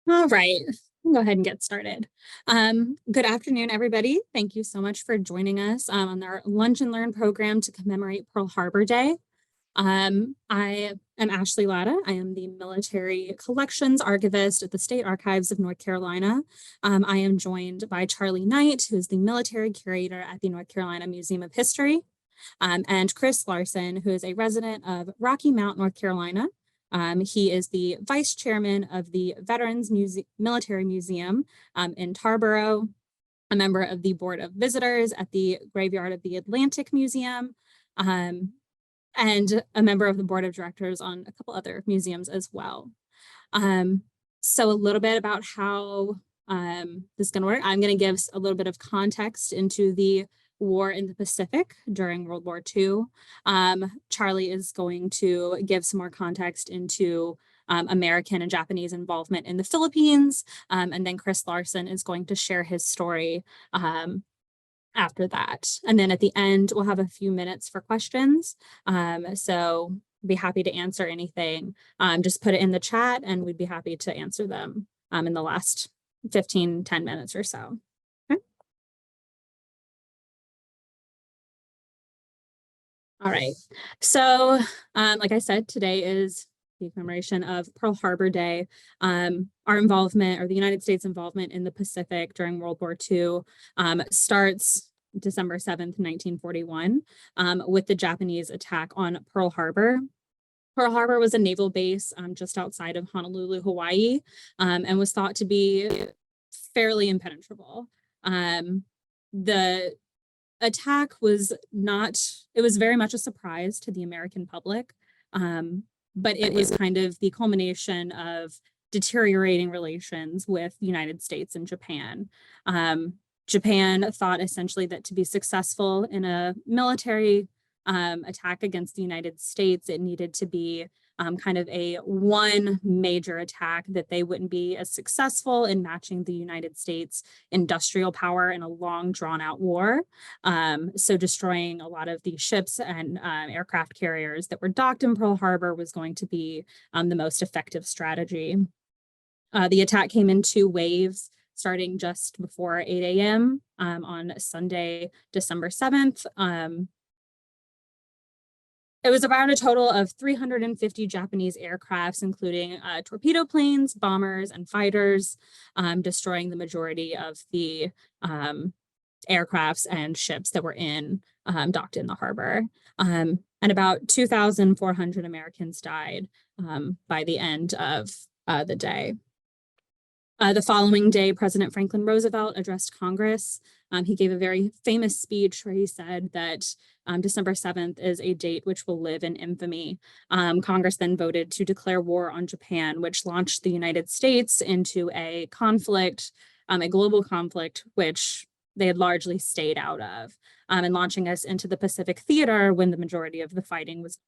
All right, we'll go ahead and get started. Good afternoon, everybody. Thank you so much for joining us on our Lunch and Learn program to commemorate Pearl Harbor Day. I am Ashley Latta. I am the Military Collections Archivist at the State Archives of North Carolina. I am joined by Charlie Knight, who is the Military Curator at the North Carolina Museum of History, and Chris Larsen, who is a resident of Rocky Mount, North Carolina. He is the Vice Chairman of the Veterans Military Museum in Tarboro, a member of the Board of Visitors at the Graveyard of the Atlantic Museum, and a member of the Board of Directors on a couple other museums as well. So a little bit about how this is going to work. I'm going to give a little bit of context into the war in the Pacific during World War II. Charlie is going to give some more context into American and Japanese involvement in the Philippines, and then Chris Larsen is going to share his story after that. And then at the end, we'll have a few minutes for questions. So be happy to answer anything. Just put it in the chat and we'd be happy to answer them in the last 10 minutes or so. Okay. All right. So like I said, today is the commemoration of Pearl Harbor Day. Our involvement, or the United States involvement in the Pacific during World War II, starts December 7th, 1941, with the Japanese attack on Pearl Harbor. Pearl Harbor was a naval base just outside of Honolulu, Hawaii, and was thought to be fairly impenetrable. The attack was it was very much a surprise to the American public, but it was kind of the culmination of deteriorating relations with the United States and Japan. Japan thought essentially that to be successful in a military attack against the United States, it needed to be kind of a one major attack, that they wouldn't be as successful in matching the United States industrial power in a long drawn out war. So destroying a lot of the ships and aircraft carriers that were docked in Pearl Harbor was going to be the most effective strategy. The attack came in 2 waves, starting just before 8 a.m. On Sunday, December 7th. It was about a total of 350 Japanese aircrafts, including torpedo planes, bombers, and fighters, destroying the majority of the aircrafts and ships that were docked in the harbor. And about 2,400 Americans died by the end of the day. The following day, President Franklin Roosevelt addressed Congress. He gave a very famous speech where he said that December 7th is a date which will live in infamy. Congress then voted to declare war on Japan, which launched the United States into a conflict, a global conflict, which they had largely stayed out of, and launching us into the Pacific theater when the majority of the fighting was.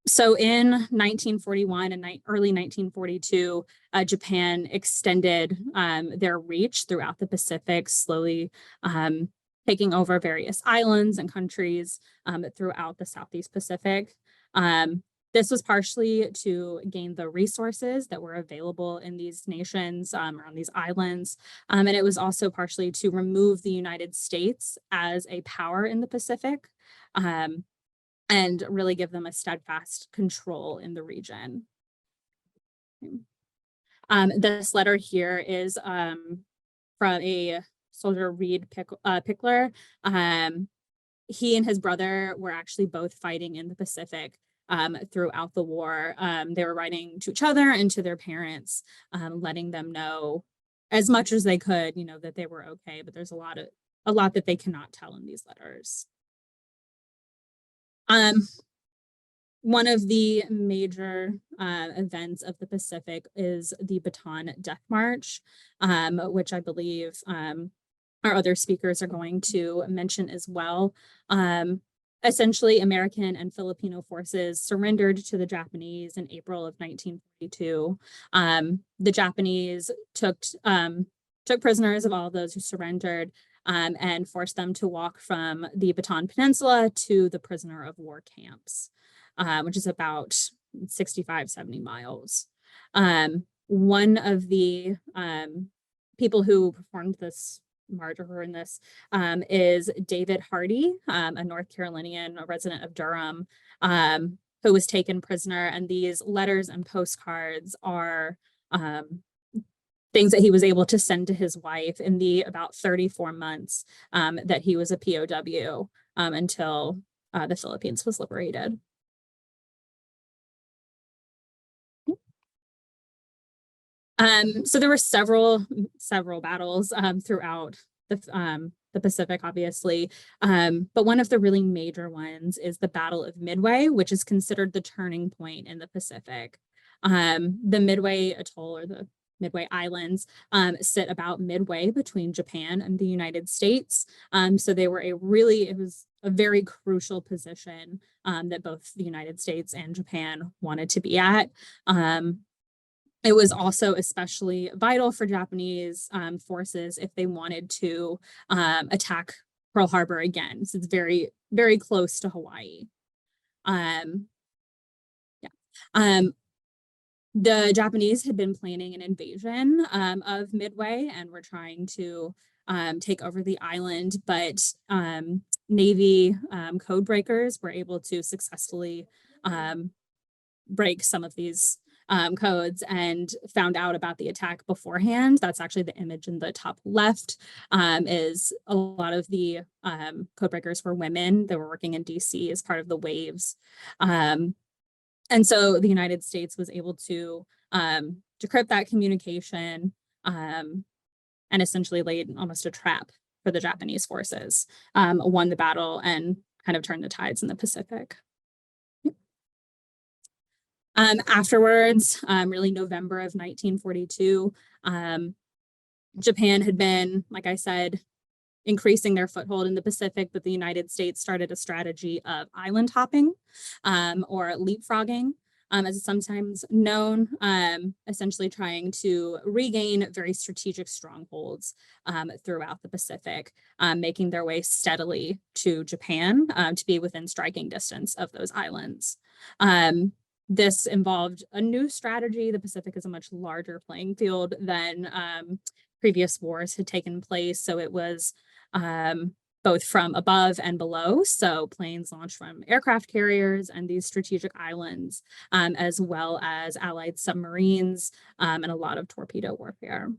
So in 1941 and early 1942, Japan extended their reach throughout the Pacific, slowly taking over various islands and countries throughout the Southeast Pacific. This was partially to gain the resources that were available in these nations or on these islands. And it was also partially to remove the United States as a power in the Pacific. And really give them a steadfast control in the region. This letter here is from a soldier, Reed Pickler. He and his brother were actually both fighting in the Pacific throughout the war. They were writing to each other and to their parents, letting them know as much as they could, that they were okay, but there's a lot that they cannot tell in these letters. One of the major events of the Pacific is the Bataan Death March, which I believe our other speakers are going to mention as well. Essentially, American and Filipino forces surrendered to the Japanese in April of 1942. The Japanese took prisoners of all of those who surrendered, and forced them to walk from the Bataan Peninsula to the prisoner of war camps. which is about 65, 70 miles. One of the people who performed this march or in this is David Hardy, a North Carolinian, a resident of Durham, who was taken prisoner. And these letters and postcards are things that he was able to send to his wife in the about 34 months that he was a POW until the Philippines was liberated. So there were several battles throughout the Pacific, obviously. But one of the really major ones is the Battle of Midway, which is considered the turning point in the Pacific. The Midway Atoll, or the Midway Islands, sit about midway between Japan and the United States. So they were it was a very crucial position that both the United States and Japan wanted to be at. It was also especially vital for Japanese forces if they wanted to attack Pearl Harbor again. So it's very, very close to Hawaii. The Japanese had been planning an invasion of Midway and were trying to take over the island, but Navy code breakers were able to successfully break some of these codes and found out about the attack beforehand. That's actually the image in the top left. Is a lot of the code breakers were women that were working in DC as part of the waves. And so the United States was able to decrypt that communication and essentially laid almost a trap for the Japanese forces, won the battle, and kind of turned the tides in the Pacific. Afterwards, really November of 1942, Japan had been, like I said, increasing their foothold in the Pacific, but the United States started a strategy of island hopping or leapfrogging, as it's sometimes known, essentially trying to regain very strategic strongholds throughout the Pacific, making their way steadily to Japan to be within striking distance of those islands. This involved a new strategy. The Pacific is a much larger playing field than previous wars had taken place. So it was both from above and below. So planes launched from aircraft carriers and these strategic islands, as well as Allied submarines and a lot of torpedo warfare.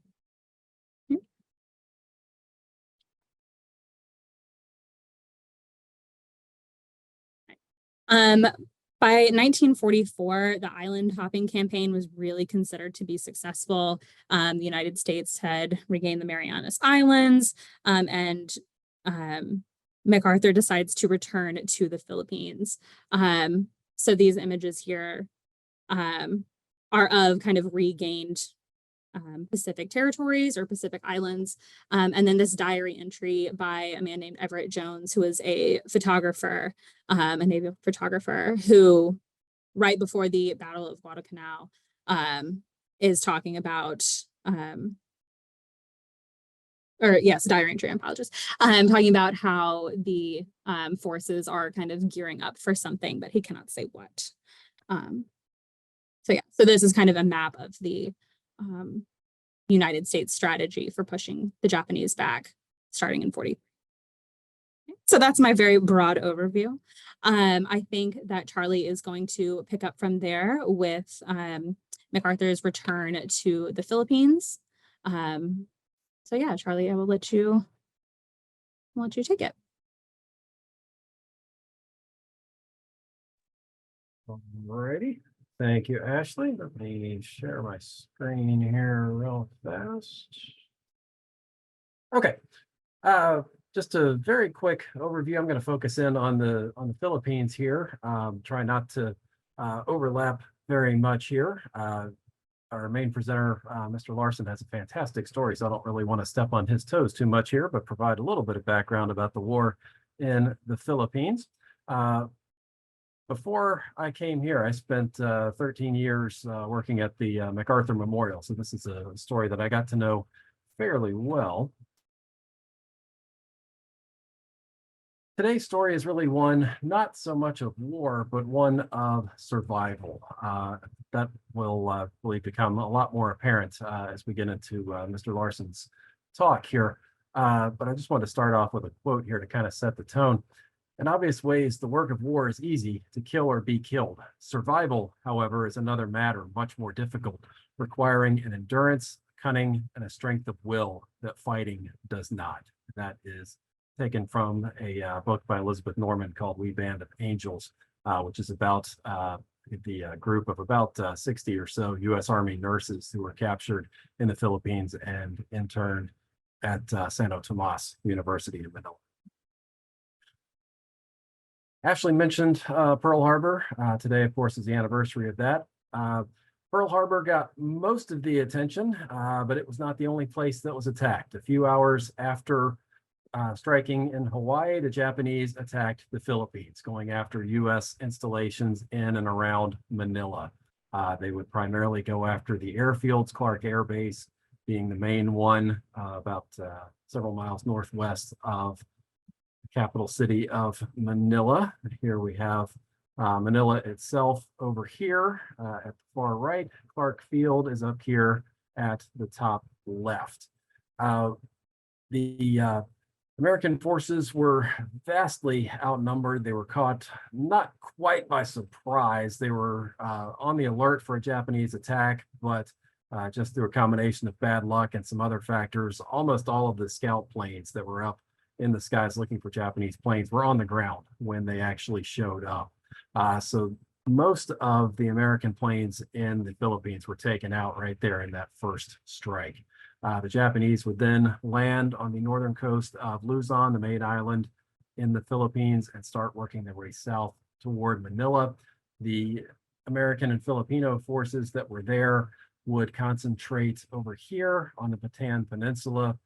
By 1944, the island hopping campaign was really considered to be successful. The United States had regained the Marianas Islands, and MacArthur decides to return to the Philippines. So these images here are of kind of regained Pacific territories or Pacific islands. And then this diary entry by a man named Everett Jones, who is a photographer, a Navy photographer, who right before the Battle of Guadalcanal is talking about, diary entry, I apologize. Talking about how the forces are kind of gearing up for something, but he cannot say what. So this is kind of a map of the United States strategy for pushing the Japanese back starting in 40. So that's my very broad overview. I think that Charlie is going to pick up from there with MacArthur's return to the Philippines. So yeah, Charlie, I will let you take it. Alrighty. Thank you, Ashley. Let me share my screen here real fast. Okay. Just a very quick overview. I'm going to focus in on the Philippines here. Try not to overlap very much here. Our main presenter, Mr. Larsen, has a fantastic story, so I don't really want to step on his toes too much here, but provide a little bit of background about the war in the Philippines. Before I came here, I spent 13 years working at the MacArthur Memorial. So this is a story that I got to know fairly well. Today's story is really one not so much of war, but one of survival. That will really become a lot more apparent as we get into Mr. Larsen's talk here. But I just want to start off with a quote here to kind of set the tone. In obvious ways, the work of war is easy: to kill or be killed. Survival, however, is another matter, much more difficult, requiring an endurance, cunning, and a strength of will that fighting does not. That is taken from a book by Elizabeth Norman called We Band of Angels, which is about the group of about 60 or so U.S. Army nurses who were captured in the Philippines and interned at Santo Tomas University in Manila. Ashley mentioned Pearl Harbor. Today, of course, is the anniversary of that. Pearl Harbor got most of the attention, but it was not the only place that was attacked. A few hours after striking in Hawaii, the Japanese attacked the Philippines, going after U.S. installations in and around Manila. They would primarily go after the airfields, Clark Air Base being the main one, about several miles northwest of the capital city of Manila. And here we have Manila itself over here at the far right. Clark Field is up here at the top left. The American forces were vastly outnumbered. They were caught not quite by surprise. They were on the alert for a Japanese attack, but just through a combination of bad luck and some other factors, almost all of the scout planes that were up in the skies looking for Japanese planes were on the ground when they actually showed up. So most of the American planes in the Philippines were taken out right there in that first strike. The Japanese would then land on the northern coast of Luzon, the main island in the Philippines, and start working their way south toward Manila. The American and Filipino forces that were there would concentrate over here on the Bataan Peninsula,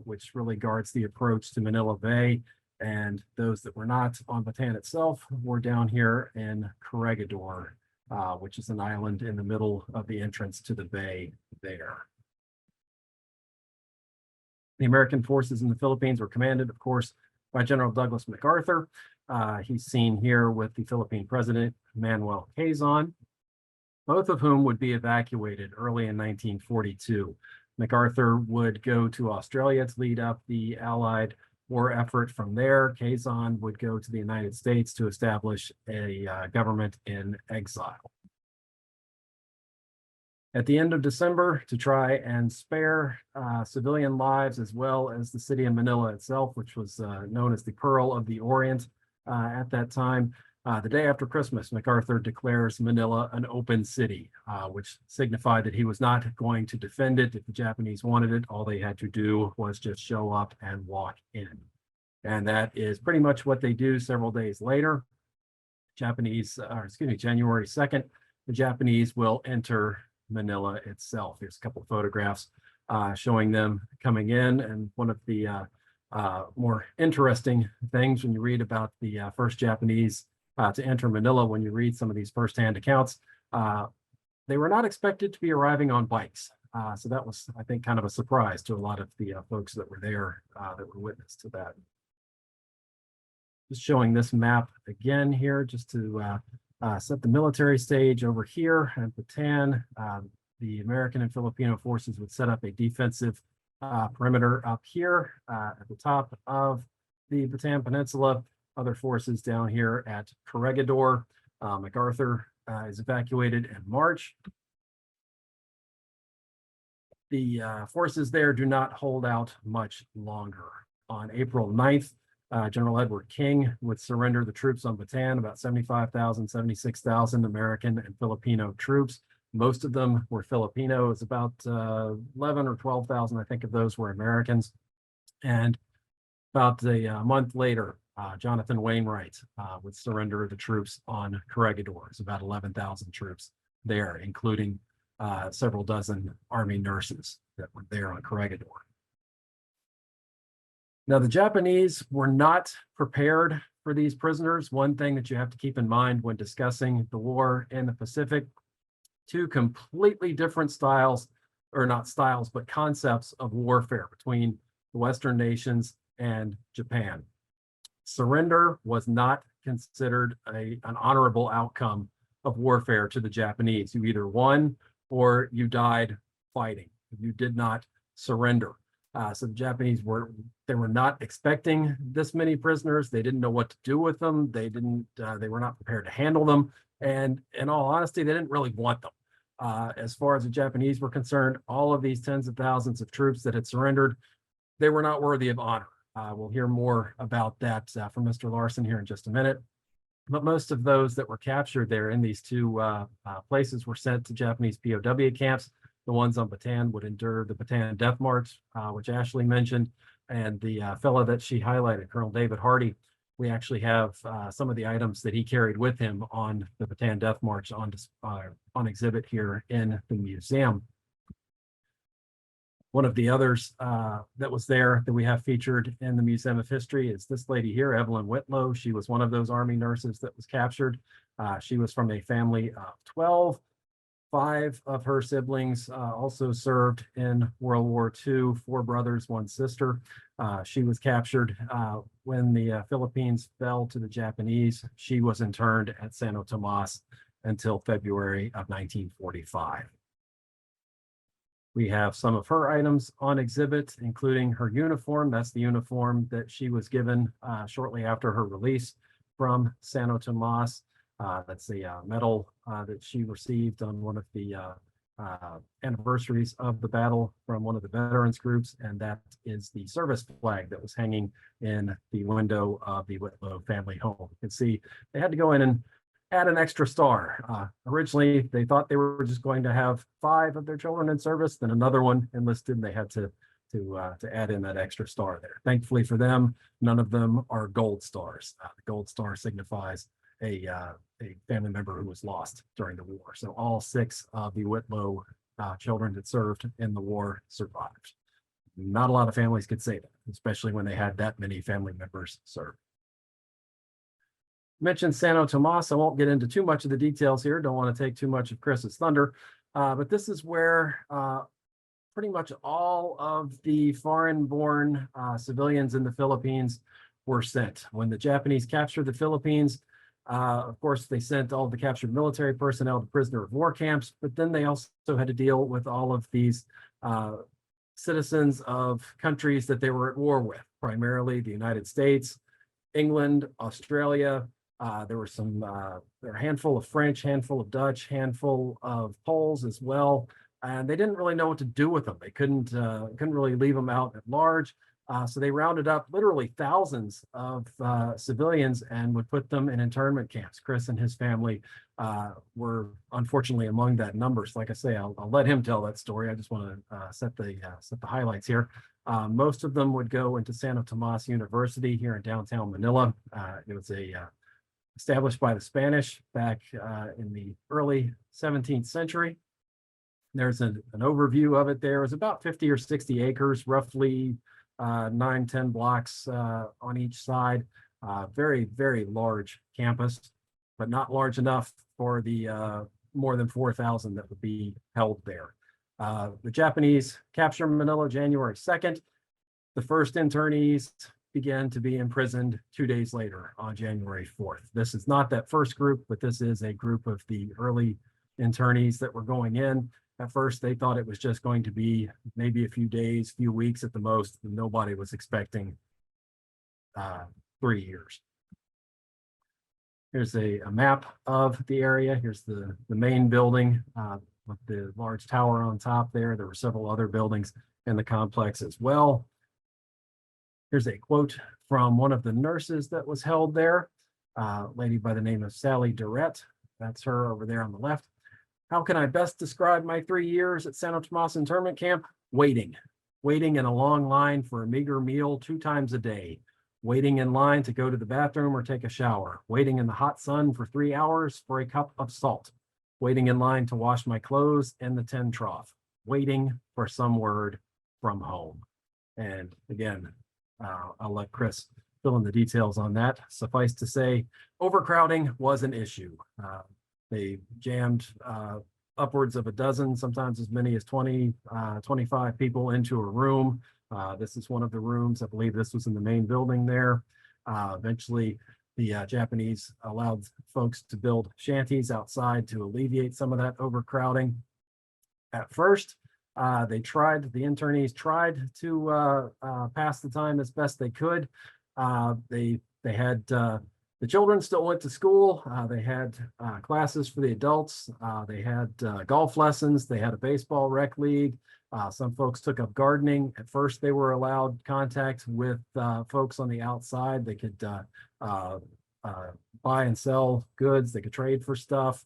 which really guards the approach to Manila Bay. And those that were not on Bataan itself were down here in Corregidor, which is an island in the middle of the entrance to the bay there. The American forces in the Philippines were commanded, of course, by General Douglas MacArthur. He's seen here with the Philippine president, Manuel Quezon, both of whom would be evacuated early in 1942. MacArthur would go to Australia to lead up the Allied war effort. From there, Quezon would go to the United States to establish a government in exile. At the end of December, to try and spare civilian lives as well as the city of Manila itself, which was known as the Pearl of the Orient at that time, the day after Christmas, MacArthur declares Manila an open city, which signified that he was not going to defend it. If the Japanese wanted it, all they had to do was just show up and walk in. And that is pretty much what they do several days later. January 2nd, the Japanese will enter Manila itself. Here's a couple of photographs showing them coming in. And one of the more interesting things when you read about the first Japanese to enter Manila, when you read some of these firsthand accounts, they were not expected to be arriving on bikes. So that was, I think, kind of a surprise to a lot of the folks that were there that were witness to that. Just showing this map again here, just to set the military stage over here at Bataan. The American and Filipino forces would set up a defensive perimeter up here at the top of the Bataan Peninsula. Other forces down here at Corregidor. MacArthur is evacuated in March. The forces there do not hold out much longer. On April 9th, General Edward King would surrender the troops on Bataan, about 75,000, 76,000 American and Filipino troops. Most of them were Filipino. It's about 11 or 12,000, I think, of those were Americans. And about a month later, Jonathan Wainwright would surrender the troops on Corregidor. It's about 11,000 troops there, including several dozen Army nurses that were there on Corregidor. Now, the Japanese were not prepared for these prisoners. One thing that you have to keep in mind when discussing the war in the Pacific, two completely different styles, or not styles, but concepts of warfare between the Western nations and Japan. Surrender was not considered an honorable outcome of warfare to the Japanese. You either won or you died fighting. You did not surrender. So the Japanese were not expecting this many prisoners. They didn't know what to do with them. They were not prepared to handle them. And in all honesty, they didn't really want them. As far as the Japanese were concerned, all of these tens of thousands of troops that had surrendered, they were not worthy of honor. We'll hear more about that from Mr. Larsen here in just a minute. But most of those that were captured there in these two places were sent to Japanese POW camps. The ones on Bataan would endure the Bataan Death March, which Ashley mentioned, and the fellow that she highlighted, Colonel David Hardy. We actually have some of the items that he carried with him on the Bataan Death March on exhibit here in the museum. One of the others that was there that we have featured in the Museum of History is this lady here, Evelyn Whitlow. She was one of those Army nurses that was captured. She was from a family of 12. 5 of her siblings also served in World War II, 4 brothers, 1 sister. She was captured when the Philippines fell to the Japanese. She was interned at Santo Tomas until February of 1945. We have some of her items on exhibit, including her uniform. That's the uniform that she was given shortly after her release from Santo Tomas. That's the medal that she received on one of the anniversaries of the battle from one of the veterans groups, and that is the service flag that was hanging in the window of the Whitlow family home. You can see they had to go in and add an extra star. Originally, they thought they were just going to have 5 of their children in service, then another one enlisted, and they had to add in that extra star there. Thankfully for them, none of them are gold stars. The gold star signifies a family member who was lost during the war. So all 6 of the Whitlow children that served in the war survived. Not a lot of families could say that, especially when they had that many family members serve. Mentioned Santo Tomas. I won't get into too much of the details here. Don't want to take too much of Chris's thunder, but this is where pretty much all of the foreign-born civilians in the Philippines were sent. When the Japanese captured the Philippines, of course, they sent all the captured military personnel to prisoner of war camps, but then they also had to deal with all of these citizens of countries that they were at war with, primarily the United States, England, Australia. There were a handful of French, handful of Dutch, handful of Poles as well, and they didn't really know what to do with them. They couldn't really leave them out at large. So they rounded up literally thousands of civilians and would put them in internment camps. Chris and his family were unfortunately among that number. So like I say, I'll let him tell that story. I just want to set the highlights here. Most of them would go into Santo Tomas University here in downtown Manila. It was established by the Spanish back in the early 17th century. There's an overview of it there. It was about 50 or 60 acres, roughly 9-10 blocks on each side. Very, very large campus, but not large enough for the more than 4,000 that would be held there. The Japanese captured Manila January 2nd. The first internees began to be imprisoned 2 days later on January 4th. This is not that first group, but this is a group of the early internees that were going in. At first, they thought it was just going to be maybe a few days, few weeks at the most. And nobody was expecting 3 years. Here's a map of the area. Here's the main building with the large tower on top there. There were several other buildings in the complex as well. Here's a quote from one of the nurses that was held there, a lady by the name of Sally Durrett. That's her over there on the left. How can I best describe my 3 years at Santo Tomas internment camp? Waiting in a long line for a meager meal 2 times a day, waiting in line to go to the bathroom or take a shower, waiting in the hot sun for 3 hours for a cup of salt, waiting in line to wash my clothes in the tin trough, waiting for some word from home. And again, I'll let Chris fill in the details on that. Suffice to say, overcrowding was an issue. They jammed upwards of a dozen, sometimes as many as 20, 25 people into a room. This is one of the rooms. I believe this was in the main building there. Eventually, the Japanese allowed folks to build shanties outside to alleviate some of that overcrowding. At first, the internees tried to pass the time as best they could. They had the children still went to school. They had classes for the adults. They had golf lessons. They had a baseball rec league. Some folks took up gardening. At first, they were allowed contact with folks on the outside. They could buy and sell goods. They could trade for stuff.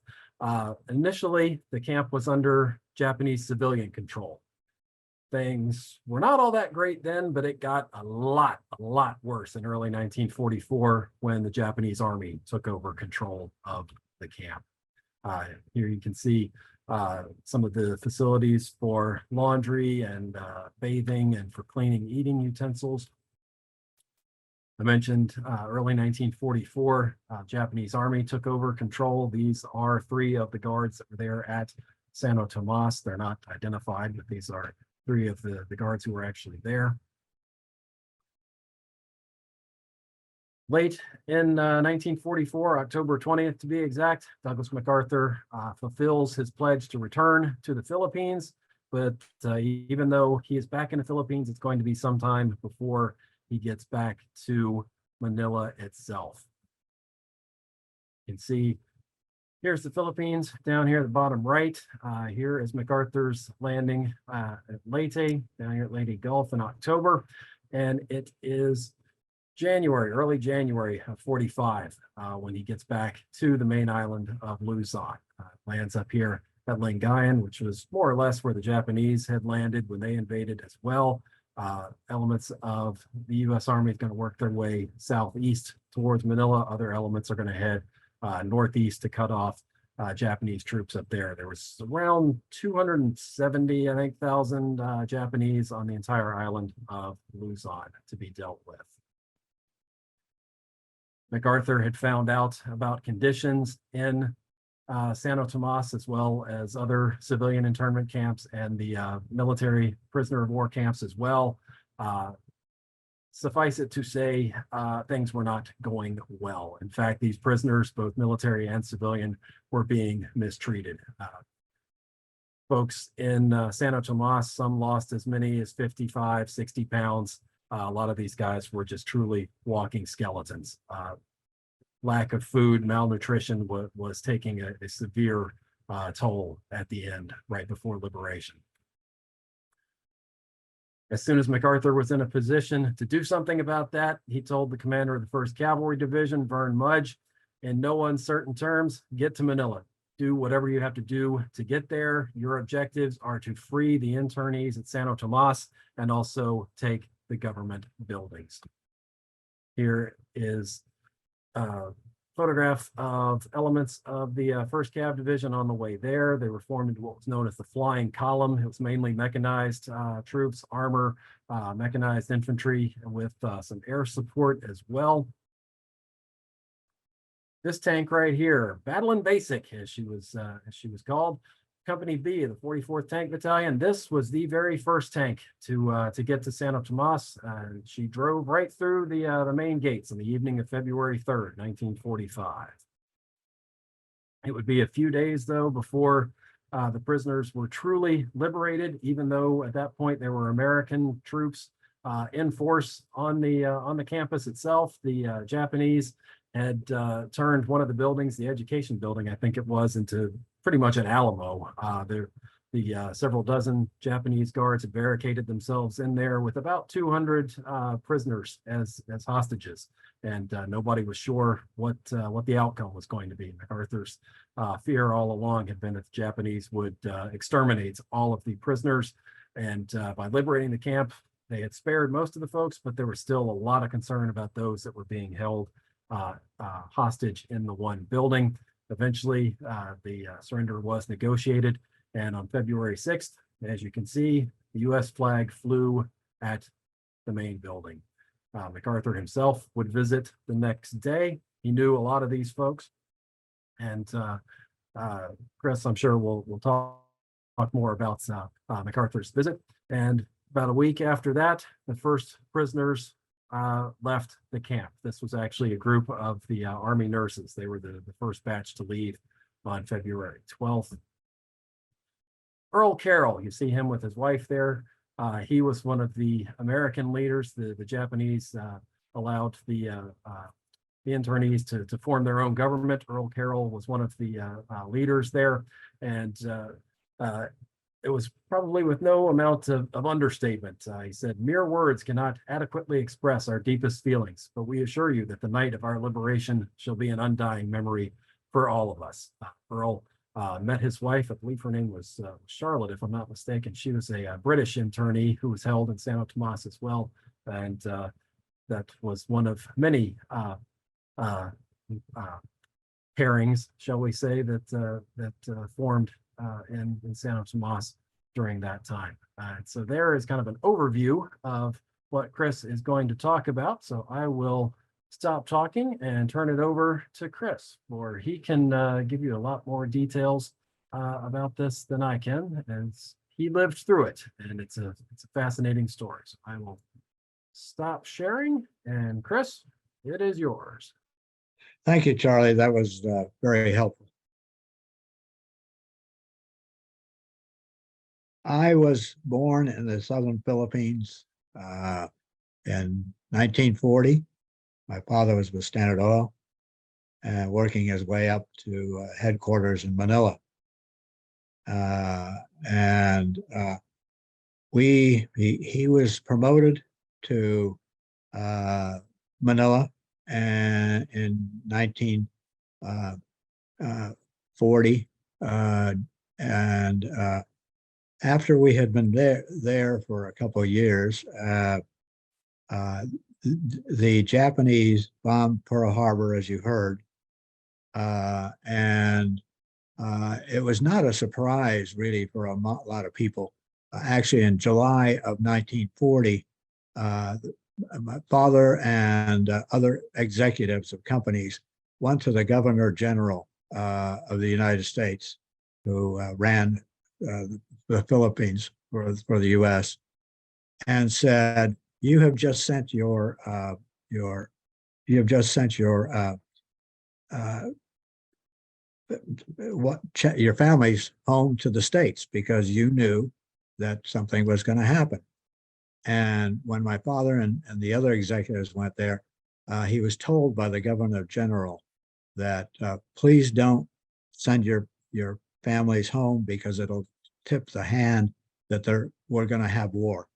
Initially, the camp was under Japanese civilian control. Things were not all that great then, but it got a lot worse in early 1944 when the Japanese army took over control of the camp. Here you can see some of the facilities for laundry and bathing and for cleaning eating utensils. I mentioned early 1944, Japanese army took over control. These are 3 of the guards that were there at Santo Tomas. They're not identified, but these are 3 of the guards who were actually there. Late in 1944, October 20th to be exact, Douglas MacArthur fulfills his pledge to return to the Philippines. But even though he is back in the Philippines, it's going to be some time before he gets back to Manila itself. You can see here's the Philippines down here at the bottom right. Here is MacArthur's landing at Leyte, down here at Leyte Gulf in October. And it is early January of 45, when he gets back to the main island of Luzon. Lands up here at Lingayen, which was more or less where the Japanese had landed when they invaded as well. Elements of the U.S. Army is going to work their way southeast towards Manila. Other elements are going to head northeast to cut off Japanese troops up there. There was around 270, I think, thousand Japanese on the entire island of Luzon to be dealt with. MacArthur had found out about conditions in Santo Tomas, as well as other civilian internment camps and the military prisoner of war camps as well. Suffice it to say, things were not going well. In fact, these prisoners, both military and civilian, were being mistreated. Folks in Santo Tomas, some lost as many as 55, 60 pounds. A lot of these guys were just truly walking skeletons. Lack of food, malnutrition was taking a severe toll at the end, right before liberation. As soon as MacArthur was in a position to do something about that, he told the commander of the 1st Cavalry Division, Vern Mudge, in no uncertain terms, get to Manila. Do whatever you have to do to get there. Your objectives are to free the internees at Santo Tomas and also take the government buildings. Here is a photograph of elements of the 1st Cav Division on the way there. They were formed into what was known as the Flying Column. It was mainly mechanized troops, armor, mechanized infantry with some air support as well. This tank right here, Battling Basic, as she was called, Company B of the 44th Tank Battalion. This was the very first tank to get to Santo Tomas. She drove right through the main gates on the evening of February 3rd, 1945. It would be a few days, though, before the prisoners were truly liberated, even though at that point there were American troops in force on the campus itself. The Japanese had turned one of the buildings, the education building, I think it was, into pretty much an Alamo. The several dozen Japanese guards had barricaded themselves in there with about 200 prisoners as hostages, and nobody was sure what the outcome was going to be. MacArthur's fear all along had been that the Japanese would exterminate all of the prisoners, and by liberating the camp, they had spared most of the folks, but there was still a lot of concern about those that were being held hostage in the one building. Eventually, the surrender was negotiated, and on February 6th, as you can see, the U.S. flag flew at the main building. MacArthur himself would visit the next day. He knew a lot of these folks, and Chris, I'm sure we'll talk more about MacArthur's visit. And about a week after that, the first prisoners left the camp. This was actually a group of the Army nurses. They were the first batch to leave on February 12th. Earl Carroll, you see him with his wife there. He was one of the American leaders. The Japanese allowed the internees to form their own government. Earl Carroll was one of the leaders there, and it was probably with no amount of understatement. He said, "Mere words cannot adequately express our deepest feelings, but we assure you that the night of our liberation shall be an undying memory for all of us." Earl met his wife. I believe her name was Charlotte, if I'm not mistaken. She was a British internee who was held in Santo Tomas as well, and that was one of many pairings, shall we say, that formed in Santo Tomas during that time. So there is kind of an overview of what Chris is going to talk about. So I will stop talking and turn it over to Chris, or he can give you a lot more details about this than I can, as he lived through it, and it's a fascinating story. So I will stop sharing, and Chris, it is yours. Thank you, Charlie. That was very helpful. I was born in the southern Philippines in 1940. My father was with Standard Oil and working his way up to headquarters in Manila. He was promoted to Manila and in 1940, and after we had been there for a couple of years, the Japanese bombed Pearl Harbor, as you heard, and it was not a surprise really for a lot of people. Actually, in July of 1940, my father and other executives of companies went to the Governor General of the United States, who ran the Philippines for the U.S., and said, "You have just sent your families home to the States because you knew that something was going to happen." And when my father and the other executives went there, he was told by the Governor General that please don't send your families home because it'll tip the hand that we're going to have war.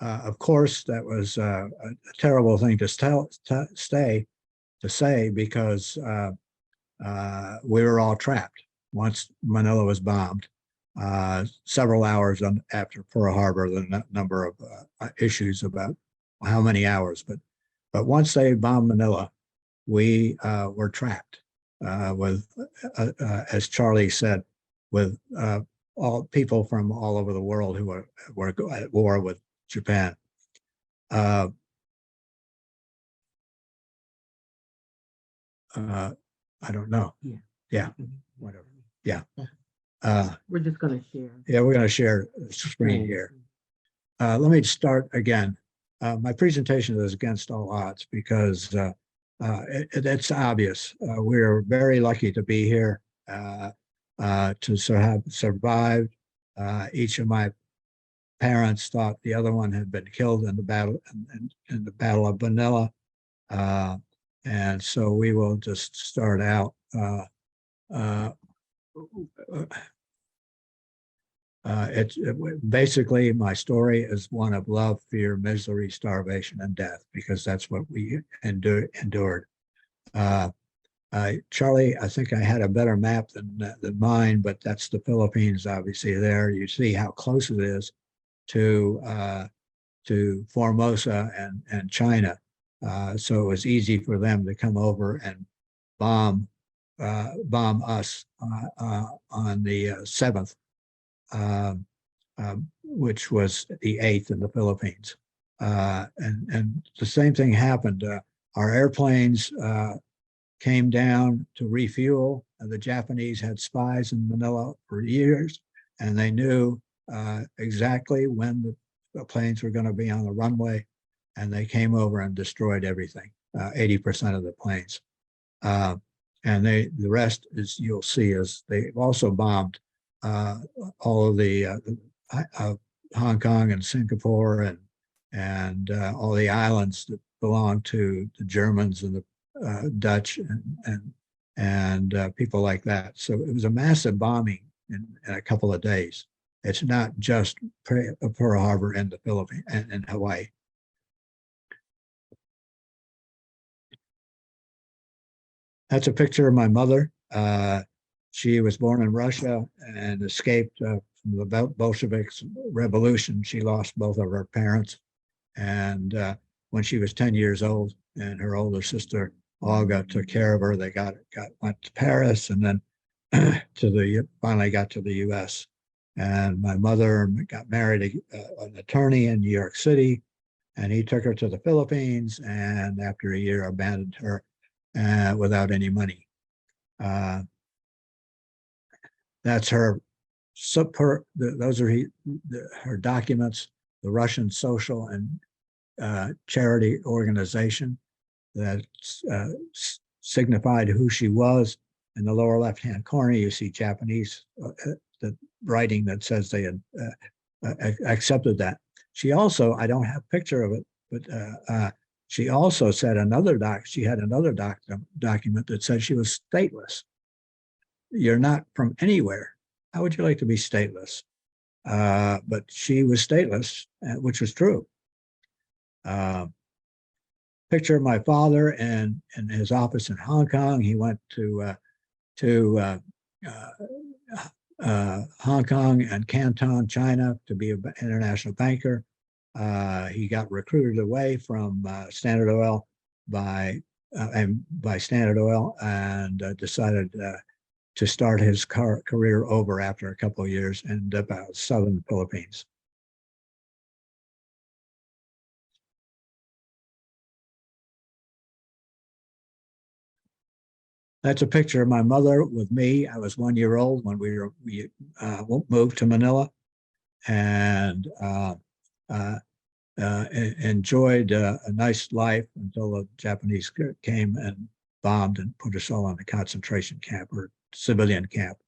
Of course, that was a terrible thing to say because we were all trapped once Manila was bombed. Several hours after Pearl Harbor, the number of issues about how many hours, but once they bombed Manila, we were trapped with, as Charlie said, with all people from all over the world who were at war with Japan. I don't know. Yeah. Whatever. Yeah. We're just going to share. Yeah, we're going to share the screen here. Let me start again. My presentation is against all odds because it's obvious. We're very lucky to be here, to have survived. Each of my parents thought the other one had been killed in the battle of Manila, and so we will just start out. Basically my story is one of love, fear, misery, starvation, and death, because that's what we endured. Charlie, I think I had a better map than mine, but that's the Philippines. Obviously, there you see how close it is to Formosa and China. So it was easy for them to come over and bomb us on the 7th. Which was the 8th in the Philippines. And the same thing happened. Our airplanes came down to refuel. The Japanese had spies in Manila for years, and they knew exactly when the planes were going to be on the runway. and they came over and destroyed everything, 80% of the planes. And the rest, is you'll see, is they also bombed all of the Hong Kong and Singapore and all the islands that belong to the Germans and the Dutch and people like that. So it was a massive bombing in a couple of days. It's not just Pearl Harbor and the Philippines and Hawaii. That's a picture of my mother. She was born in Russia and escaped from the Bolsheviks revolution. She lost both of her parents. And when she was 10 years old, and her older sister, Olga, took care of her, they went to Paris and then finally got to the US. And my mother got married an attorney in New York City, and he took her to the Philippines, and after a year abandoned her without any money. That's her. Those are her documents. The Russian social and charity organization that signified who she was. In the lower left-hand corner, you see Japanese the writing that says they had accepted that. She also, I don't have a picture of it, but she also said she had another document that said she was stateless. You're not from anywhere. How would you like to be stateless? But she was stateless, which was true. Picture of my father in his office in Hong Kong. He went to Hong Kong and Canton, China, to be an international banker. He got recruited away from Standard Oil by Standard Oil and decided to start his career over after a couple of years in the southern Philippines. That's a picture of my mother with me. I was 1 year old when we moved to Manila, and enjoyed a nice life until the Japanese came and bombed and put us all in a concentration camp or civilian camp.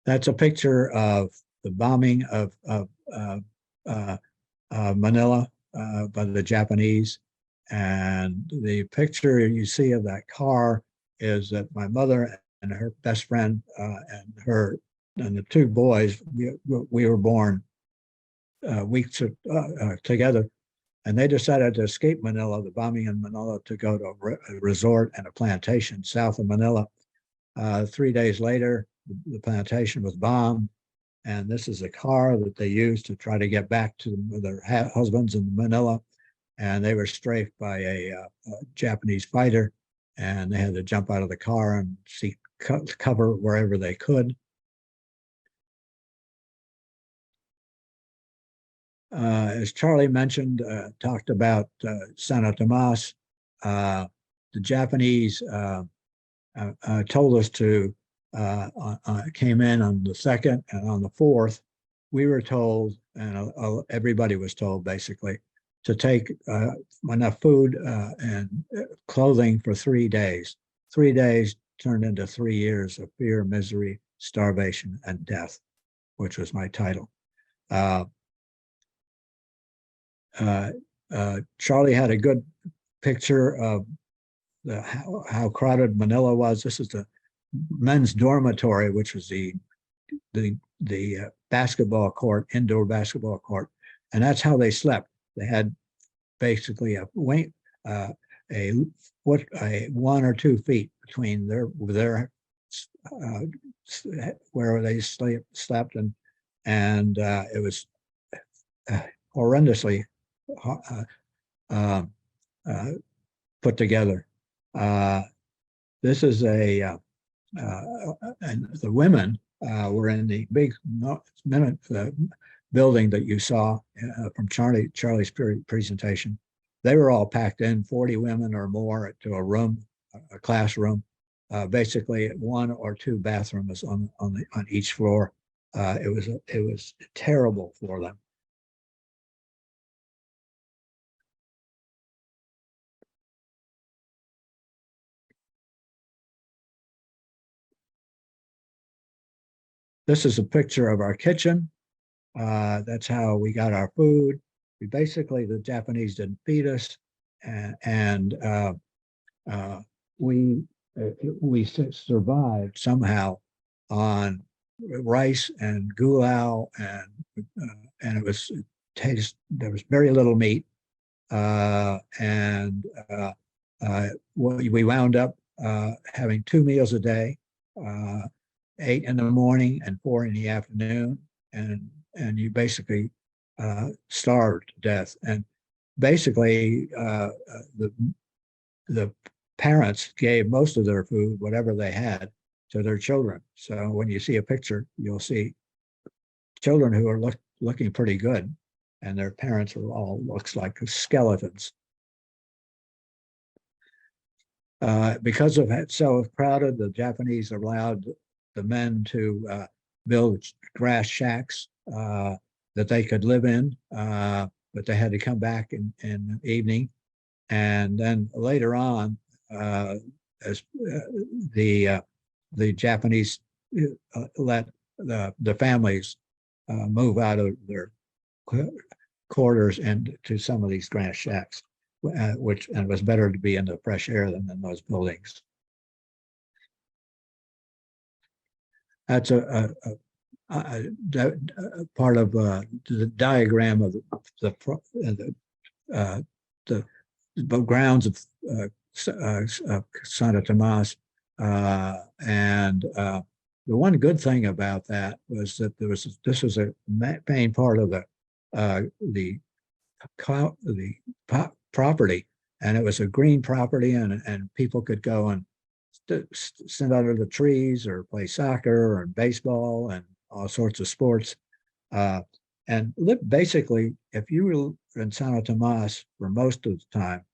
That's a picture of the bombing of Manila by the Japanese. And the picture you see of that car is that my mother and her best friend and the two boys, we were born weeks together, and they decided to escape Manila, the bombing in Manila, to go to a resort and a plantation south of Manila. 3 days later, the plantation was bombed, and this is a car that they used to try to get back to their husbands in Manila, and they were strafed by a Japanese fighter, and they had to jump out of the car and seek cover wherever they could. As Charlie mentioned, talked about Santo Tomas, the Japanese told us to, came in on the 2nd, and on the 4th, we were told, and everybody was told basically, to take enough food and clothing for 3 days. 3 days turned into 3 years of fear, misery, starvation, and death, which was my title. Charlie had a good picture of how crowded Manila was. This is the men's dormitory, which was the basketball court, indoor basketball court, and that's how they slept. They had basically a 1 or 2 feet between their where they slept, and it was horrendously put together. This is and the women were in the big building that you saw from Charlie's presentation. They were all packed in, 40 women or more, to a room, a classroom. Basically, 1 or 2 bathrooms on each floor. It was terrible for them. This is a picture of our kitchen. That's how we got our food. The Japanese didn't feed us, and we survived somehow on rice and goulash, and it was taste. There was very little meat, and we wound up having 2 meals a day, 8 in the morning and 4 in the afternoon, and you basically starved to death. And basically, the parents gave most of their food, whatever they had, to their children. So when you see a picture, you'll see children who are looking pretty good, and their parents are all looks like skeletons. Because of it so crowded, the Japanese allowed the men to build grass shacks that they could live in, but they had to come back in the evening. And then later on, as the Japanese let the families move out of their quarters and to some of these grass shacks, which and it was better to be in the fresh air than in those buildings. That's a part of the diagram of the grounds of Santa Tomas, and the one good thing about that was that this was a main part of the property, and it was a green property, and people could go and sit under the trees or play soccer or baseball and all sorts of sports, and basically, if you were in Santa Tomas for most of the time,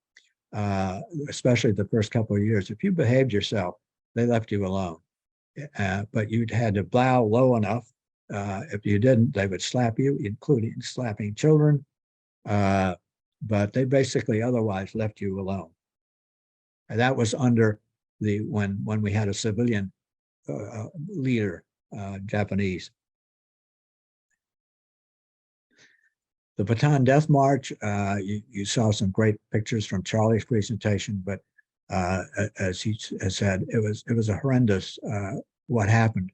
especially the first couple of years, if you behaved yourself, they left you alone. But you'd had to blow low enough. If you didn't, they would slap you, including slapping children. But they basically otherwise left you alone. And that was under when we had a civilian leader, Japanese. The Bataan Death March, you saw some great pictures from Charlie's presentation, but as he has said, it was a horrendous what happened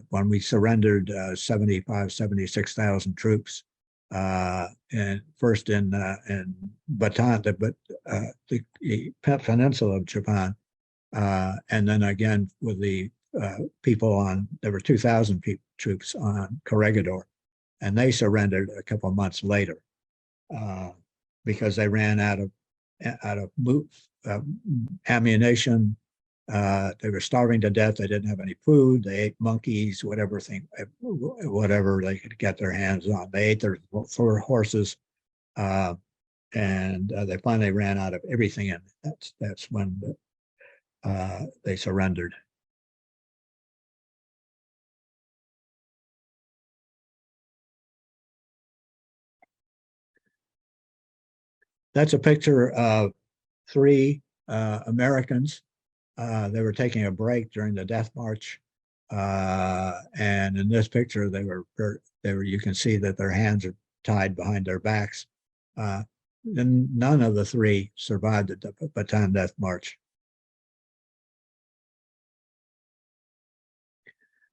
when we surrendered 76,000 troops, and first in Bataan, the peninsula of Japan, and then again with the people there were 2,000 troops on Corregidor, and they surrendered a couple of months later because they ran out of ammunition. They were starving to death. They didn't have any food. They ate monkeys, whatever they could get their hands on. They ate their horses, and they finally ran out of everything. And that's when they surrendered. That's a picture of 3 Americans. They were taking a break during the death march, and in this picture, they were. You can see that their hands are tied behind their backs. And none of the 3 survived the Bataan Death March.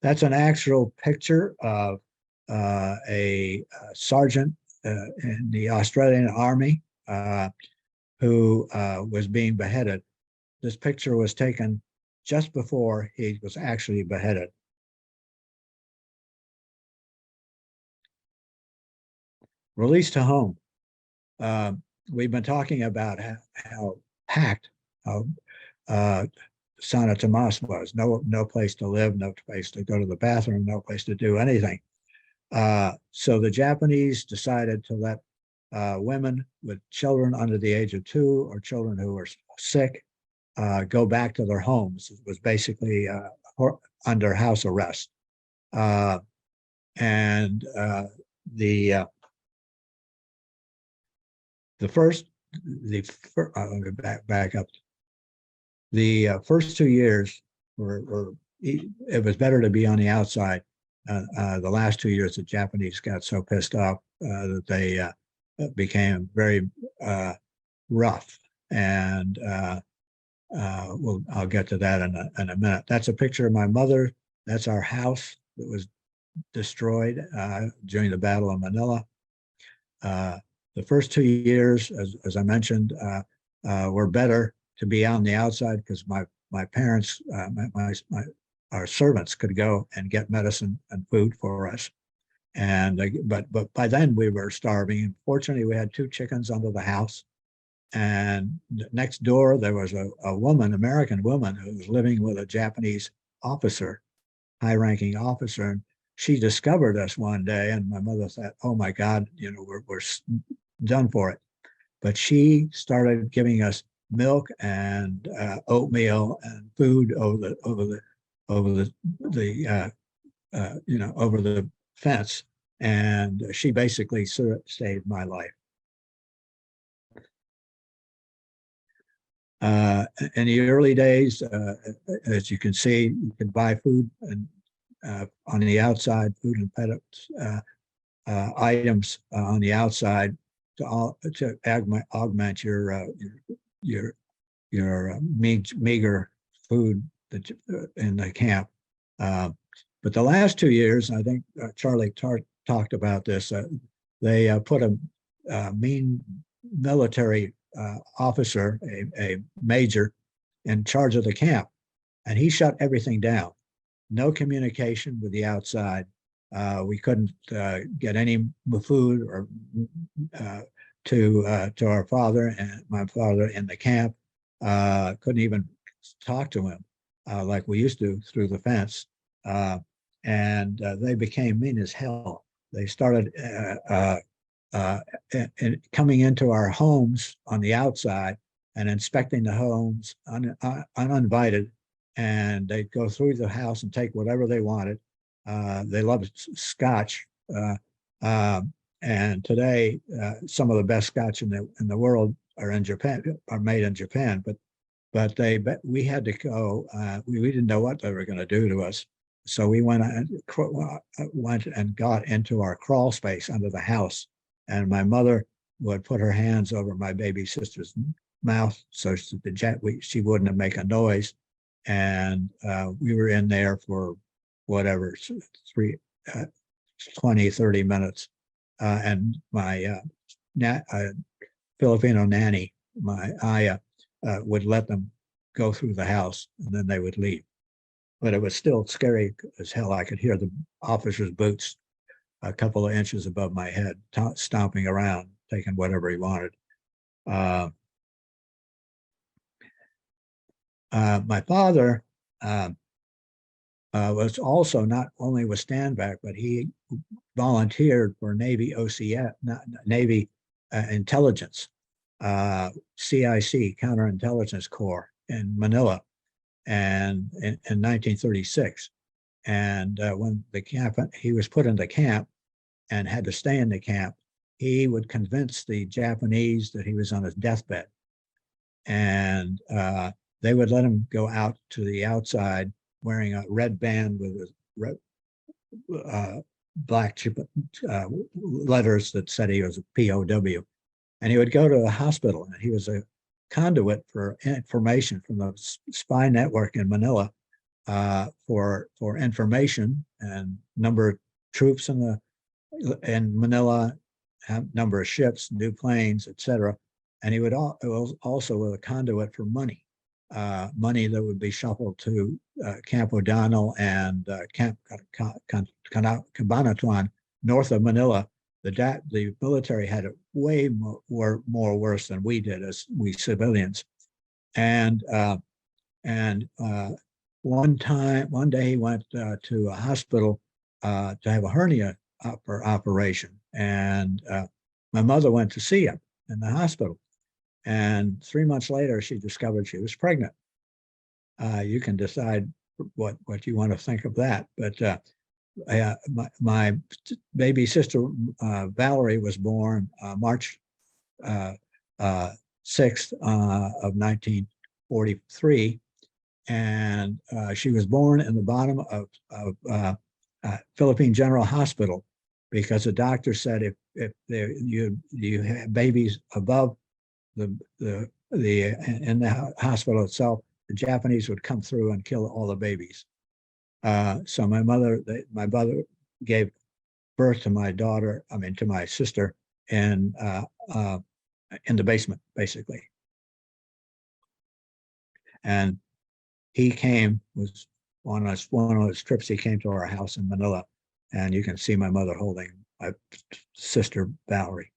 That's an actual picture of a sergeant in the Australian Army who was being beheaded. This picture was taken just before he was actually beheaded. Released to home. We've been talking about how packed Santa Tomas was. No place to live, no place to go to the bathroom, no place to do anything. So the Japanese decided to let women with children under the age of 2 or children who were sick go back to their homes. It was basically under house arrest. And the first, back up. The first 2 years it was better to be on the outside The last 2 years, the Japanese got so pissed off that they became very rough. And I'll get to that in a minute. That's a picture of my mother. That's our house that was destroyed during the Battle of Manila. The first 2 years, as I mentioned, were better to be on the outside because my parents, our servants could go and get medicine and food for us. And but by then we were starving. Fortunately, we had 2 chickens under the house. And next door, there was a woman, American woman, who was living with a Japanese officer, high-ranking officer. And she discovered us one day, and my mother thought, "Oh my God, we're done for it." But she started giving us milk and oatmeal and food over the fence, and she basically saved my life. In the early days, as you can see, you could buy food and on the outside, food and pet items on the outside to augment your meager food in the camp. But the last 2 years, I think Charlie talked about this. They put a mean military officer, a major, in charge of the camp, and he shut everything down. No communication with the outside. We couldn't get any food or to our father and my father in the camp. Couldn't even talk to him like we used to through the fence. And they became mean as hell. They started coming into our homes on the outside and inspecting the homes uninvited. And they'd go through the house and take whatever they wanted. They loved Scotch. And today, some of the best Scotch in the world are in Japan, are made in Japan. But we had to go. We didn't know what they were going to do to us, so we went and got into our crawl space under the house. And my mother would put her hands over my baby sister's mouth so she wouldn't make a noise. And we were in there for whatever, 20, 30 minutes. And my Filipino nanny, my Aya, would let them go through the house and then they would leave. But it was still scary as hell. I could hear the officer's boots a couple of inches above my head, stomping around, taking whatever he wanted. My father was also not only with Standback, but he volunteered for Navy OCS, Navy Intelligence, CIC, Counterintelligence Corps in Manila, and in 1936. And when he was put into camp and had to stay in the camp, he would convince the Japanese that he was on his deathbed. And they would let him go out to the outside wearing a red band with a red, black letters that said he was a POW. And he would go to a hospital, and he was a conduit for information from the spy network in Manila for information and number of troops in Manila, number of ships, new planes, etc. And he would also a conduit for money. Money that would be shuffled to Camp O'Donnell and Camp Cabanatuan, north of Manila. The military had it way more worse than we did as we civilians. And one day he went to a hospital to have a hernia operation, and my mother went to see him in the hospital. And 3 months later, she discovered she was pregnant. You can decide what you want to think of that. But my baby sister, Valerie, was born March 6th of 1943. And she was born in the bottom of Philippine General Hospital, because the doctor said if you have babies above the in the hospital itself, the Japanese would come through and kill all the babies. So my mother gave birth to my daughter, to my sister, in the basement, basically. And he was on one of his trips, he came to our house in Manila, and you can see my mother holding my sister, Valerie.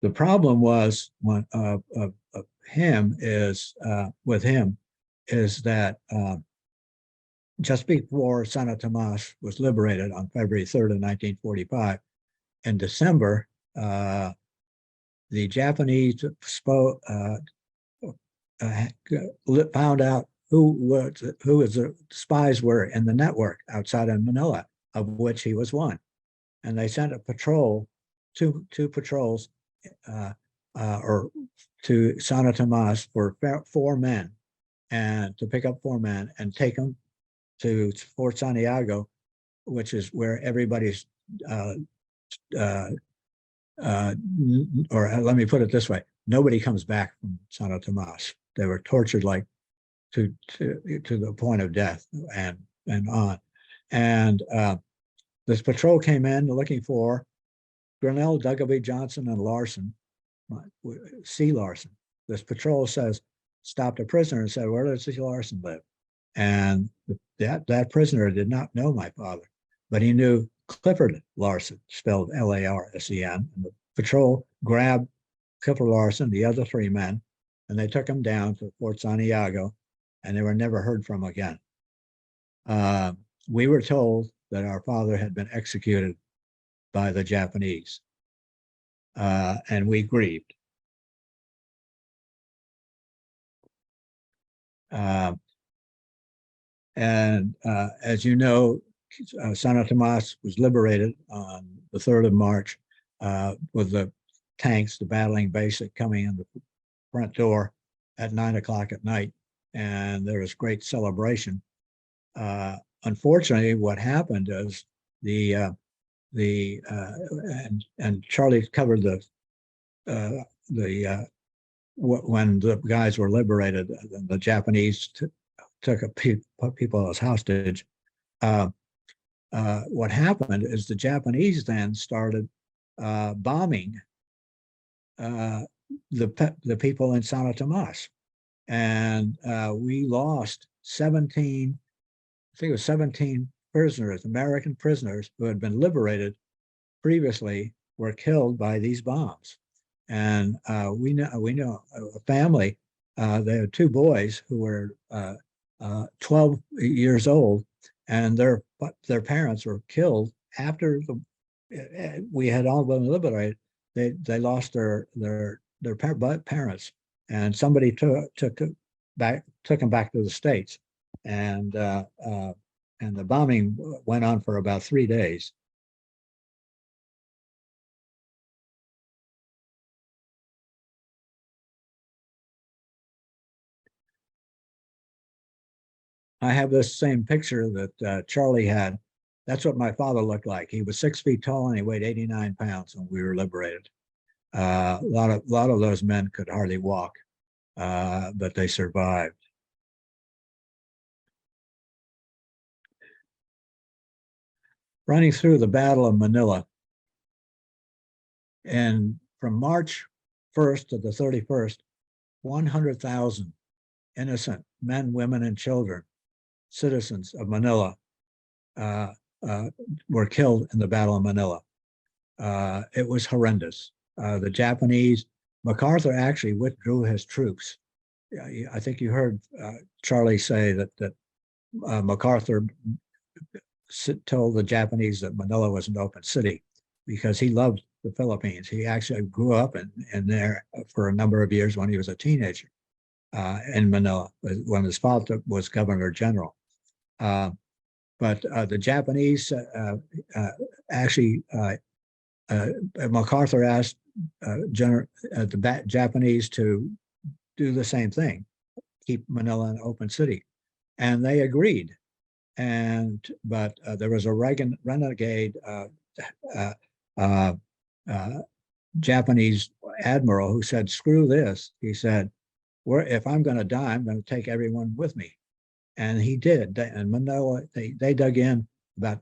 The problem was with him is that just before Santo Tomas was liberated on February 3rd of 1945, in December, the Japanese found out who the spies were in the network outside of Manila, of which he was one, and they sent a patrol, two patrols, or to Santo Tomas for 4 men, and to pick up 4 men and take them to Fort Santiago, which is where everybody's or let me put it this way: nobody comes back from Santo Tomas. They were tortured like to the point of death and on. And this patrol came in looking for Grinnell, Duggaby, Johnson, and Larsen, C. Larsen. This patrol stopped a prisoner and said, "Where does C. Larsen live?" And that prisoner did not know my father, but he knew Clifford Larsen, spelled Larsen. And the patrol grabbed Clifford Larsen, the other 3 men, and they took him down to Fort Santiago, and they were never heard from again. We were told that our father had been executed by the Japanese, and we grieved. As you know, Santo Tomas was liberated on the 3rd of March with the tanks, the battling basic, coming in the front door at 9 o'clock at night, and there was great celebration. Unfortunately, what happened is and Charlie covered when the guys were liberated, the Japanese took people as hostage. What happened is the Japanese then started bombing the people in Santo Tomas, and we lost 17. I think it was 17 prisoners, American prisoners who had been liberated previously, were killed by these bombs. And we know a family. They had 2 boys who were 12 years old, and their parents were killed after we had all been liberated. They lost their parents, and somebody took them back to the States, and the bombing went on for about 3 days. I have this same picture that Charlie had. That's what my father looked like. He was 6 feet tall and he weighed 89 pounds when we were liberated. A lot of those men could hardly walk, but they survived. Running through the Battle of Manila, and from March 1st to the 31st, 100,000 innocent men, women, and children, citizens of Manila, were killed in the Battle of Manila. It was horrendous. The Japanese, MacArthur actually withdrew his troops. I think you heard Charlie say that MacArthur told the Japanese that Manila was an open city because he loved the Philippines. He actually grew up in there for a number of years when he was a teenager in Manila, when his father was governor general. But the Japanese actually, MacArthur asked the Japanese to do the same thing, keep Manila an open city. And they agreed. But there was a renegade Japanese admiral who said, "Screw this." He said, if I'm going to die, I'm going to take everyone with me. And he did. And Manila, they dug in about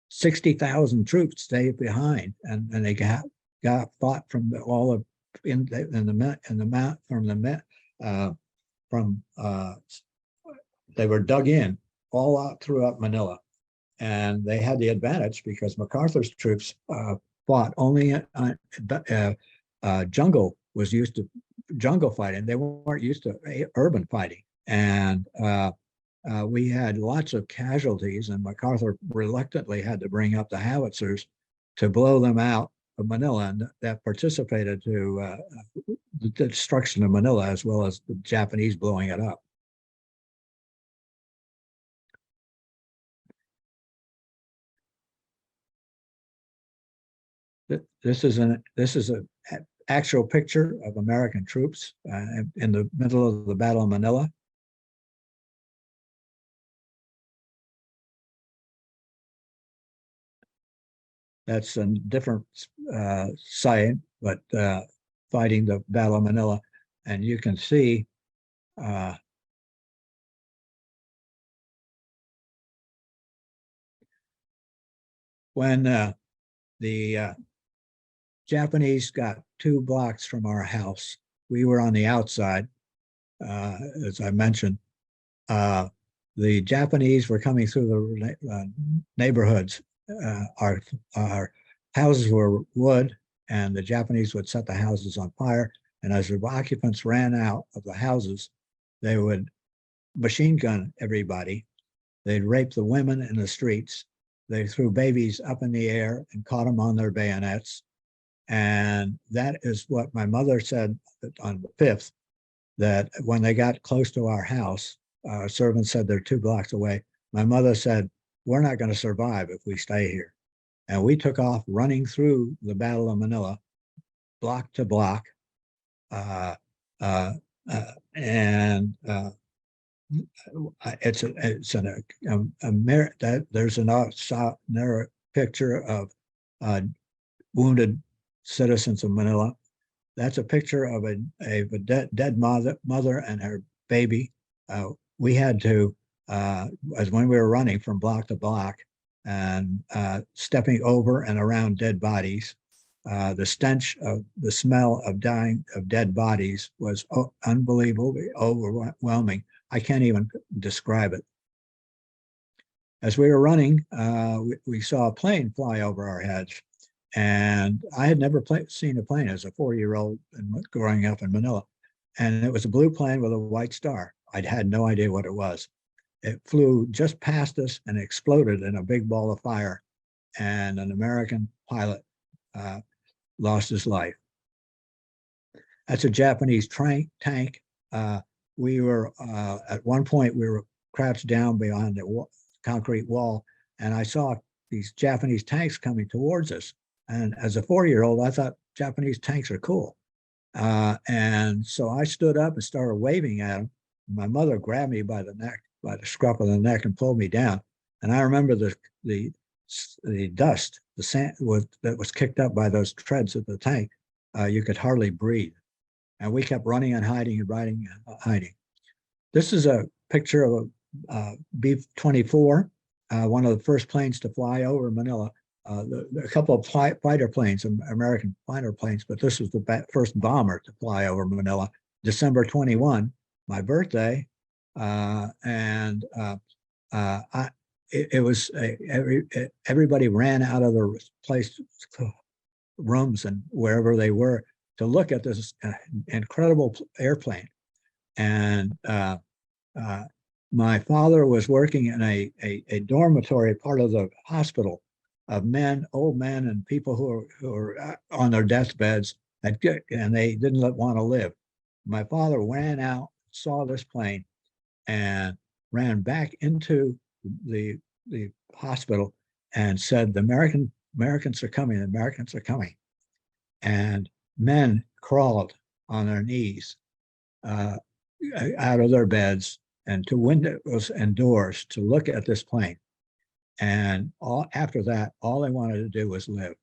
60,000 troops stayed behind, and they got fought from all of they were dug in all out throughout Manila, and they had the advantage because MacArthur's troops fought only jungle was used to jungle fighting. They weren't used to urban fighting, and we had lots of casualties, and MacArthur reluctantly had to bring up the howitzers to blow them out of Manila, and that participated to the destruction of Manila as well as the Japanese blowing it up. This is an actual picture of American troops in the middle of the Battle of Manila. That's a different site, but fighting the Battle of Manila. And you can see when the Japanese got 2 blocks from our house, we were on the outside, as I mentioned. The Japanese were coming through the neighborhoods. Our houses were wood, and the Japanese would set the houses on fire. And as the occupants ran out of the houses, they would machine gun everybody. They'd rape the women in the streets. They threw babies up in the air and caught them on their bayonets. And that is what my mother said on the 5th, that when they got close to our house, our servant said they're 2 blocks away. My mother said, "We're not going to survive if we stay here." And we took off running through the Battle of Manila, block to block. There's another picture of wounded citizens of Manila. That's a picture of a dead mother and her baby. We had to, as when we were running from block to block and stepping over and around dead bodies, the smell of dead bodies was unbelievably overwhelming. I can't even describe it. As we were running, we saw a plane fly over our heads. And I had never seen a plane as a 4-year-old growing up in Manila. And it was a blue plane with a white star. I had no idea what it was. It flew just past us and exploded in a big ball of fire. And an American pilot lost his life. That's a Japanese tank. We were, at one point, we were crouched down behind the concrete wall, and I saw these Japanese tanks coming towards us. And as a 4-year-old, I thought Japanese tanks are cool. And so I stood up and started waving at them. My mother grabbed me by the neck, by the scruff of the neck, and pulled me down. And I remember the dust, the sand that was kicked up by those treads of the tank. You could hardly breathe. And we kept running and hiding and hiding. This is a picture of a B-24, one of the first planes to fly over Manila. A couple of fighter planes, American fighter planes, but this was the first bomber to fly over Manila, December 21, my birthday. Everybody ran out of their rooms and wherever they were to look at this incredible airplane. And my father was working in a dormitory part of the hospital of old men and people who were on their deathbeds, and they didn't want to live. My father ran out, saw this plane, and ran back into the hospital and said, "The Americans are coming, the Americans are coming." And men crawled on their knees uh, out of their beds and to windows and doors to look at this plane. And after that, all they wanted to do was live.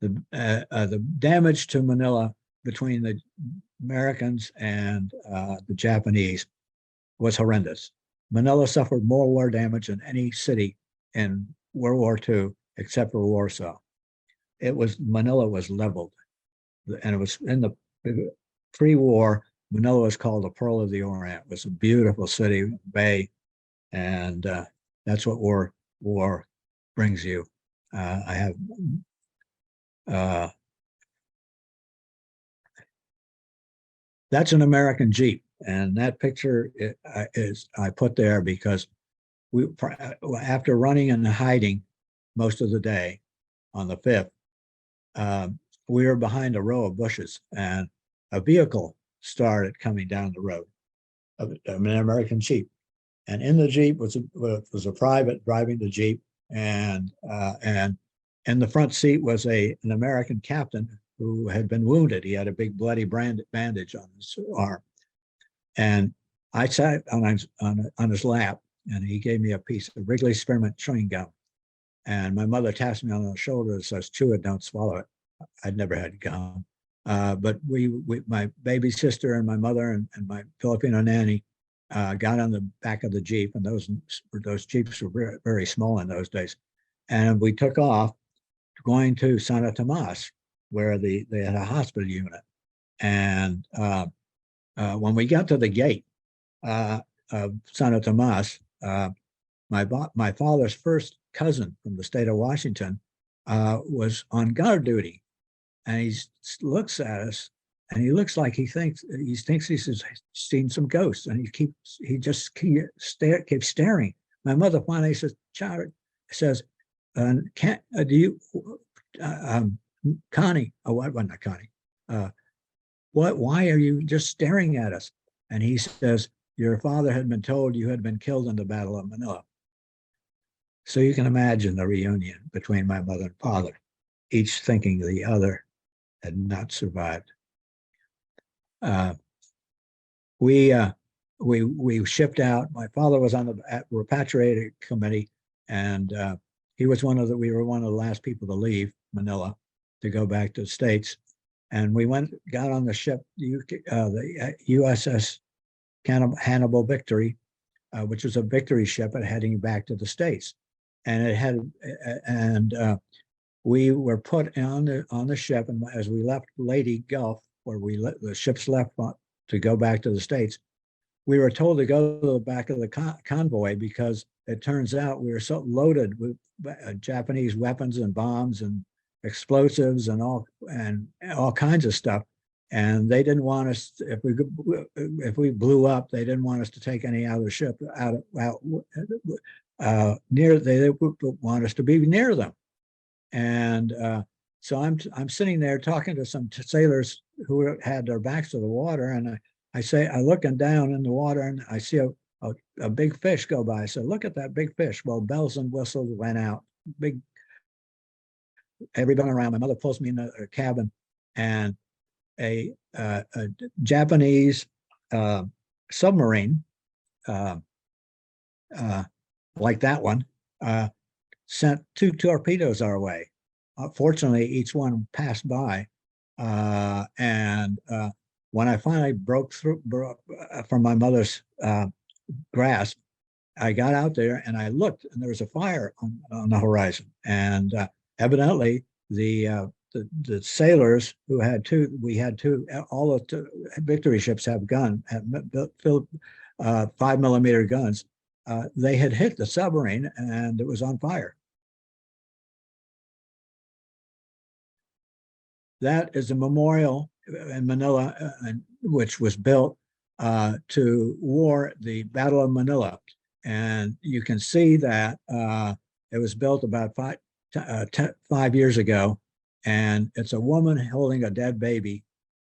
The damage to Manila between the Americans and the Japanese was horrendous. Manila suffered more war damage than any city in World War II, except for Warsaw. Manila was leveled, and it was in the pre-war. Manila was called the Pearl of the Orient. It was a beautiful city, bay, and that's what war brings you. I have that's an American Jeep, and that picture is I put there because after running and hiding most of the day on the 5th, we were behind a row of bushes, and a vehicle started coming down the road, an American Jeep, and in the Jeep was a private driving the Jeep, and in the front seat was an American captain who had been wounded. He had a big bloody bandage on his arm. And I sat on his lap, and he gave me a piece of Wrigley Spearmint chewing gum. And my mother tapped me on the shoulder and says, "Chew it, don't swallow it." I'd never had gum. But my baby sister and my mother and my Filipino nanny got on the back of the Jeep, and those Jeeps were very, very small in those days. And we took off going to Santa Tomas, where they had a hospital unit. And when we got to the gate of Santa Tomas, my father's first cousin from the state of Washington was on guard duty, and he looks at us, and he looks like he thinks he's seen some ghosts, and he just keeps staring. My mother finally says, Connie, not Connie, why are you just staring at us? And he says, "Your father had been told you had been killed in the Battle of Manila." So you can imagine the reunion between my mother and father, each thinking the other had not survived. We shipped out. My father was on the repatriated committee, and we were one of the last people to leave Manila to go back to the States. And we got on the ship, the USS Hannibal Victory, which was a victory ship heading back to the States. And we were put on the ship, and as we left Leyte Gulf, where the ships left to go back to the States, we were told to go to the back of the convoy, because it turns out we were so loaded with Japanese weapons and bombs and explosives and all kinds of stuff, and they didn't want us, if we blew up, they didn't want us to take any out of the ship near. They want us to be near them. And so I'm sitting there talking to some sailors who had their backs to the water, and I looking down in the water, and I see a big fish go by. I said, "Look at that big fish." Well, bells and whistles went out. Everybody around. My mother pulls me in the cabin, and a Japanese submarine, like that one, sent 2 torpedoes our way. Fortunately, each one passed by, and when I finally broke from my mother's grasp, I got out there and I looked, and there was a fire on the horizon. And evidently, the sailors who had all the victory ships have 5mm guns. They had hit the submarine, and it was on fire. That is a memorial in Manila, which was built to the Battle of Manila. And you can see that it was built about 5 years ago, and it's a woman holding a dead baby.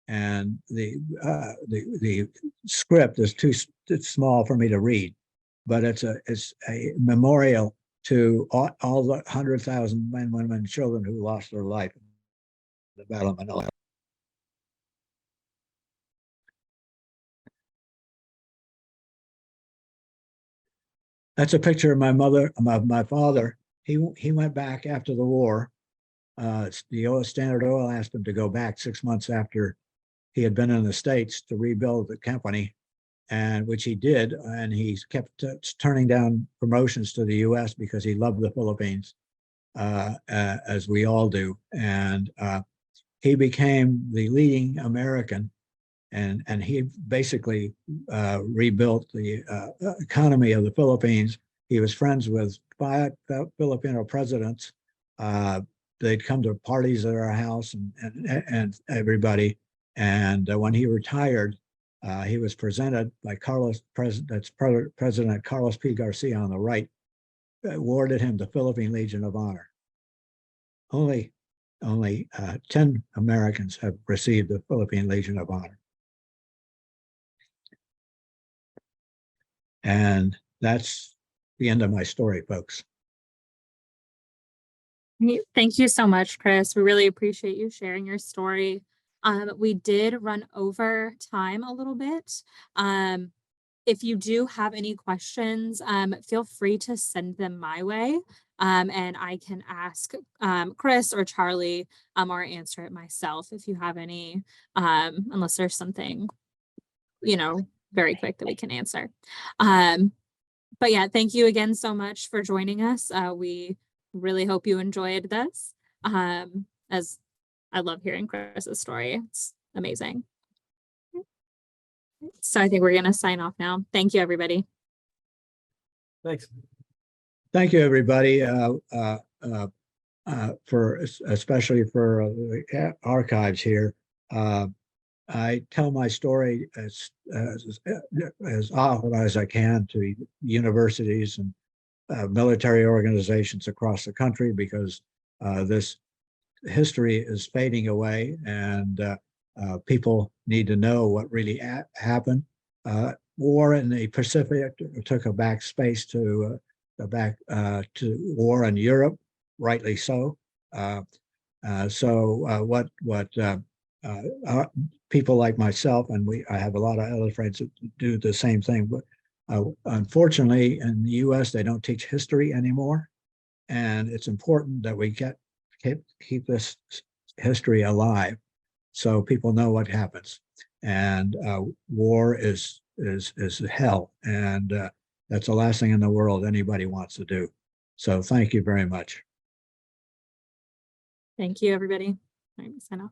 And the script is too small for me to read, but it's a memorial to all the 100,000 men, women, and children who lost their life the Battle of Manila. That's a picture of my father. He went back after the war. The Standard Oil asked him to go back 6 months after he had been in the States to rebuild the company, and which he did. And he kept turning down promotions to the U.S. because he loved the Philippines, as we all do. And he became the leading American, and he basically rebuilt the economy of the Philippines. He was friends with 5 Filipino presidents. They'd come to parties at our house and everybody. And when he retired, he was presented by President Carlos P. Garcia on the right, awarded him the Philippine Legion of Honor. Only 10 Americans have received the Philippine Legion of Honor. And that's the end of my story, folks. Thank you so much, Chris. We really appreciate you sharing your story. We did run over time a little bit. If you do have any questions, feel free to send them my way, and I can ask Chris or Charlie or answer it myself if you have any, unless there's something, very quick that we can answer. But yeah, thank you again so much for joining us. We really hope you enjoyed this, as I love hearing Chris's story. It's amazing. So I think we're going to sign off now. Thank you, everybody. Thanks. Thank you, everybody, especially for the archives here. I tell my story as often as I can to universities and military organizations across the country, because this history is fading away, and people need to know what really happened. War in the Pacific took a back space to war in Europe, rightly so. What people like myself, and I have a lot of other friends that do the same thing, but unfortunately in the US they don't teach history anymore, and it's important that we keep this history alive so people know what happens. And war is hell, and that's the last thing in the world anybody wants to do. So thank you very much. Thank you, everybody. All right, sign off.